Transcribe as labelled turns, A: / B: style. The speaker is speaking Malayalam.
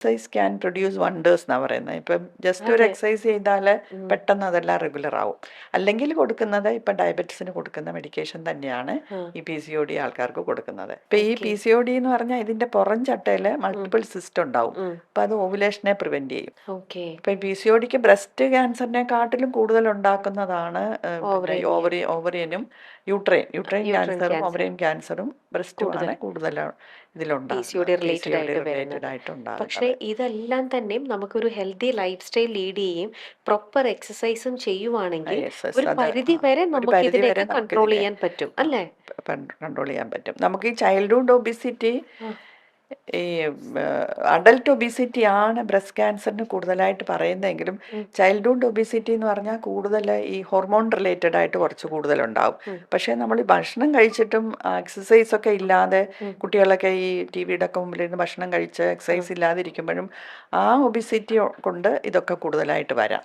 A: എക്സസൈസ് ക്യാൻ പ്രൊഡ്യൂസ് വണ്ടേഴ്സ് എന്നാണ് പറയുന്നത്. ഇപ്പം ജസ്റ്റ് ഒരു
B: അതെ.
A: എക്സസൈസ് ചെയ്താൽ പെട്ടെന്ന് അതെല്ലാം റെഗുലർ ആവും. അല്ലെങ്കിൽ കൊടുക്കുന്നത് ഇപ്പം ഡയബറ്റിസിന് കൊടുക്കുന്ന മെഡിക്കേഷൻ തന്നെയാണ് ഈ PCOD ആൾക്കാർക്ക് കൊടുക്കുന്നത്. ഇപ്പം ഈ
B: ഓക്കെ.
A: PCOD എന്ന് പറഞ്ഞാൽ ഇതിൻ്റെ പുറം ചട്ടയിൽ മൾട്ടിപ്പിൾ സിസ്റ്റ് ഉണ്ടാവും. അപ്പം അത് ഓവുലേഷനെ പ്രിവെൻറ്റ് ചെയ്യും.
B: ഓക്കെ.
A: ഇപ്പം PCODക്ക് ബ്രസ്റ്റ് ക്യാൻസറിനെക്കാട്ടിലും കൂടുതൽ ഉണ്ടാക്കുന്നതാണ് പിന്നെ
B: ഓവറിൻ
A: ഓവറിയനും യൂട്രൈൻ
B: യൂട്രൈൻ
A: ക്യാൻസറും
B: ക്യാൻസർ
A: ഓവറിയൻ ക്യാൻസറും ബ്രസ്റ്റുമാണ് കൂടുതൽ ഇതിലുണ്ടാകുന്നത്.
B: റിലേറ്റഡ്
A: PCOD
B: ആയിട്ട്
A: റിലേറ്റഡ്
B: വരുന്നത്.
A: ആയിട്ട്
B: പക്ഷേ
A: ഉണ്ടാകുന്നത്.
B: ഇതെല്ലാം തന്നെയും നമുക്കൊരു ഹെൽത്തി ലൈഫ് സ്റ്റൈൽ ലീഡ് ചെയ്യുകയും പ്രോപ്പർ എക്സസൈസും ചെയ്യുവാണെങ്കിൽ
A: യെസ് യെസ്
B: ഒരു
A: അത്
B: പരിധി വരെ
A: ഒരു
B: നമുക്ക്
A: പരിധി വരെ
B: ഇതിനെയൊക്കെ കൺട്രോൾ
A: നമുക്കിതിനെ
B: ചെയ്യാൻ പറ്റും അല്ലേ?
A: കൺട്രോൾ ചെയ്യാൻ പറ്റും. നമുക്ക് ഈ ചൈൽഡ്ഹുഡ് ഒബിസിറ്റി,
B: ആ,
A: ഈ അഡൽട്ട് ഒബിസിറ്റി ആണ് ബ്രസ്റ്റ് ക്യാൻസറിന് കൂടുതലായിട്ട് പറയുന്നതെങ്കിലും ചൈൽഡ്ഹുഡ് ഒബിസിറ്റി എന്ന് പറഞ്ഞാൽ കൂടുതൽ ഈ ഹോർമോൺ റിലേറ്റഡ് ആയിട്ട് കുറച്ച് കൂടുതലുണ്ടാവും. പക്ഷേ നമ്മൾ ഈ ഭക്ഷണം കഴിച്ചിട്ടും എക്സസൈസ് ഒക്കെ ഇല്ലാതെ കുട്ടികളൊക്കെ ഈ TV-യുടെ ഒക്കെ മുമ്പിലിരുന്ന് ഭക്ഷണം കഴിച്ച് എക്സസൈസ് ഇല്ലാതിരിക്കുമ്പോഴും ആ ഒബിസിറ്റി കൊണ്ട് ഇതൊക്കെ കൂടുതലായിട്ട് വരാം.